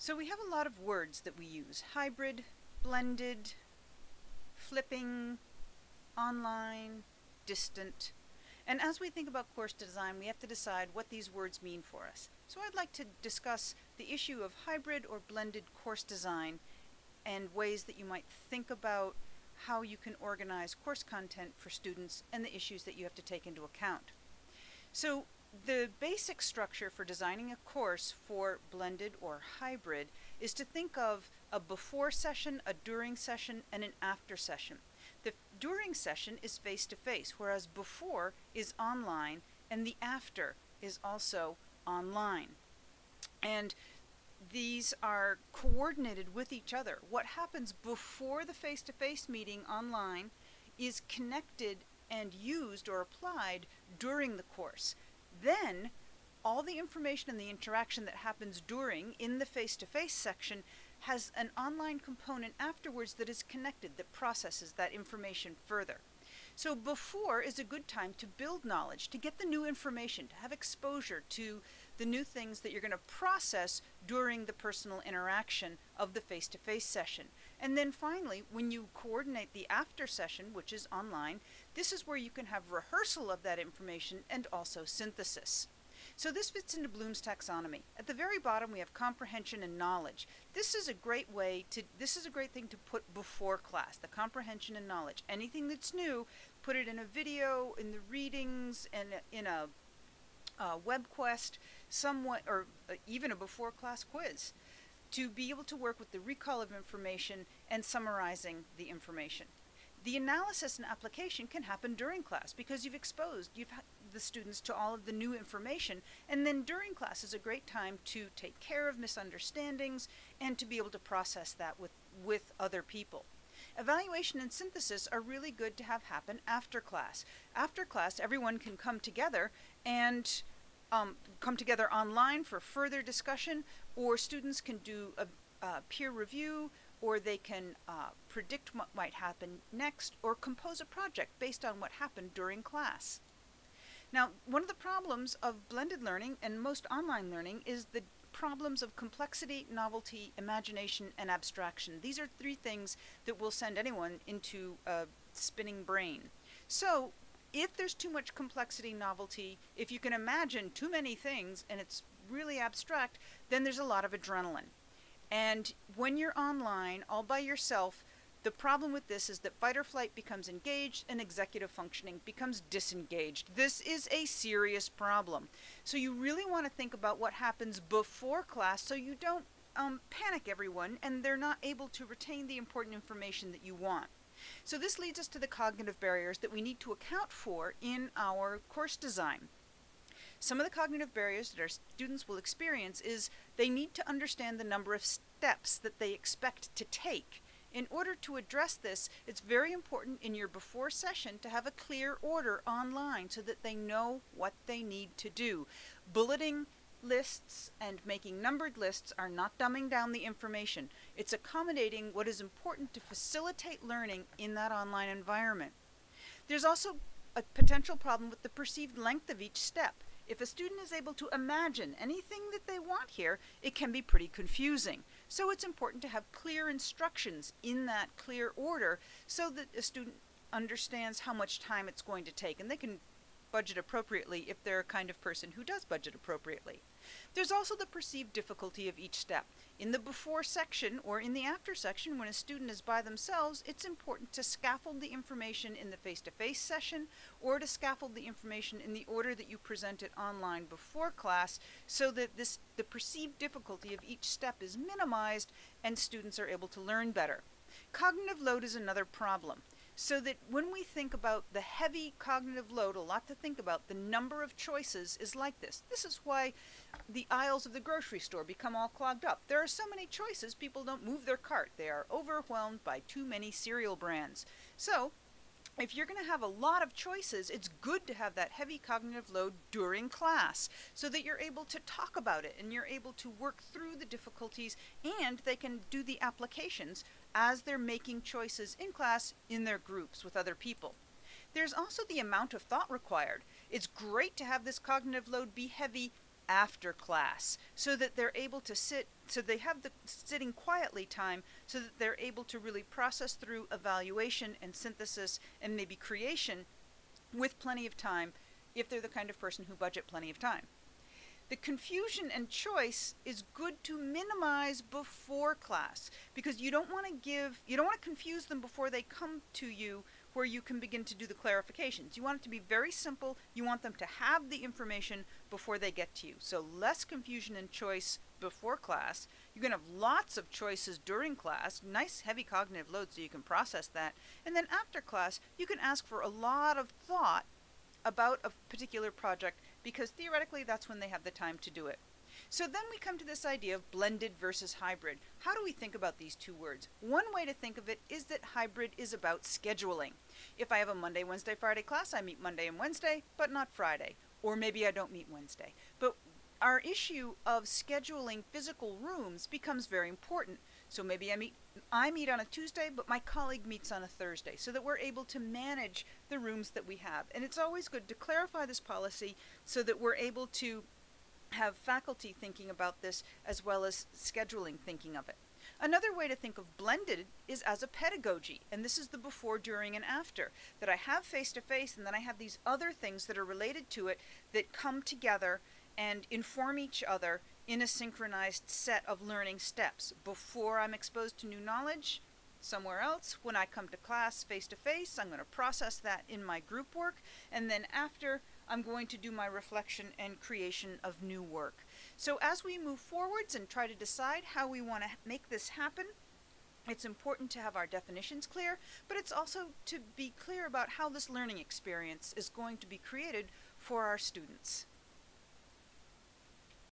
So we have a lot of words that we use: hybrid, blended, flipping, online, distant. And as we think about course design, we have to decide what these words mean for us. So I'd like to discuss the issue of hybrid or blended course design and ways that you might think about how you can organize course content for students and the issues that you have to take into account. So the basic structure for designing a course for blended or hybrid is to think of a before session, a during session, and an after session. The during session is face-to-face, whereas before is online, and the after is also online. And these are coordinated with each other. What happens before the face-to-face meeting online is connected and used or applied during the course. Then all the information and the interaction that happens during in the face-to-face section has an online component afterwards that is connected, that processes that information further. So before is a good time to build knowledge, to get the new information, to have exposure to the new things that you're going to process during the personal interaction of the face-to-face session. And then finally, when you coordinate the after session, which is online, this is where you can have rehearsal of that information and also synthesis. So this fits into Bloom's taxonomy. At the very bottom we have comprehension and knowledge. This is a great thing to put before class, the comprehension and knowledge. Anything that's new, put it in a video, in the readings, and in a web quest, or even a before class quiz, to be able to work with the recall of information and summarizing the information. The analysis and application can happen during class because you've had the students to all of the new information, and then during class is a great time to take care of misunderstandings and to be able to process that with other people. Evaluation and synthesis are really good to have happen after class. After class, everyone can come together and come together online for further discussion, or students can do a peer review, or they can predict what might happen next, or compose a project based on what happened during class. Now, one of the problems of blended learning and most online learning is the problems of complexity, novelty, imagination, and abstraction. These are three things that will send anyone into a spinning brain. So if there's too much complexity, novelty, if you can imagine too many things and it's really abstract, then there's a lot of adrenaline. And when you're online all by yourself, the problem with this is that fight or flight becomes engaged and executive functioning becomes disengaged. This is a serious problem. So you really want to think about what happens before class so you don't panic everyone and they're not able to retain the important information that you want. So this leads us to the cognitive barriers that we need to account for in our course design. Some of the cognitive barriers that our students will experience is they need to understand the number of steps that they expect to take. In order to address this, it's very important in your before session to have a clear order online so that they know what they need to do. Bulleting lists and making numbered lists are not dumbing down the information. It's accommodating what is important to facilitate learning in that online environment. There's also a potential problem with the perceived length of each step. If a student is able to imagine anything that they want here, it can be pretty confusing. So it's important to have clear instructions in that clear order so that a student understands how much time it's going to take, and they can budget appropriately if they're a kind of person who does budget appropriately. There's also the perceived difficulty of each step. In the before section or in the after section, when a student is by themselves, it's important to scaffold the information in the face-to-face session or to scaffold the information in the order that you present it online before class so that the perceived difficulty of each step is minimized and students are able to learn better. Cognitive load is another problem. So that when we think about the heavy cognitive load, a lot to think about, the number of choices is like this. This is why the aisles of the grocery store become all clogged up. There are so many choices, people don't move their cart. They are overwhelmed by too many cereal brands. So if you're going to have a lot of choices, it's good to have that heavy cognitive load during class so that you're able to talk about it and you're able to work through the difficulties, and they can do the applications as they're making choices in class in their groups with other people. There's also the amount of thought required. It's great to have this cognitive load be heavy after class so that they're able to sit, so they have the sitting quietly time so that they're able to really process through evaluation and synthesis and maybe creation with plenty of time if they're the kind of person who budget plenty of time. The confusion and choice is good to minimize before class because you don't want to confuse them before they come to you where you can begin to do the clarifications. You want it to be very simple. You want them to have the information before they get to you. So less confusion and choice before class. You're going to have lots of choices during class, nice heavy cognitive load so you can process that. And then after class, you can ask for a lot of thought about a particular project because theoretically that's when they have the time to do it. So then we come to this idea of blended versus hybrid. How do we think about these two words? One way to think of it is that hybrid is about scheduling. If I have a Monday, Wednesday, Friday class, I meet Monday and Wednesday, but not Friday. Or maybe I don't meet Wednesday. But our issue of scheduling physical rooms becomes very important. So maybe I meet on a Tuesday, but my colleague meets on a Thursday, so that we're able to manage the rooms that we have. And it's always good to clarify this policy so that we're able to have faculty thinking about this as well as scheduling thinking of it. Another way to think of blended is as a pedagogy, and this is the before, during, and after, that I have face-to-face and then I have these other things that are related to it that come together and inform each other in a synchronized set of learning steps. Before I'm exposed to new knowledge somewhere else, when I come to class face-to-face, I'm going to process that in my group work, and then after, I'm going to do my reflection and creation of new work. So as we move forwards and try to decide how we want to make this happen, it's important to have our definitions clear, but it's also to be clear about how this learning experience is going to be created for our students.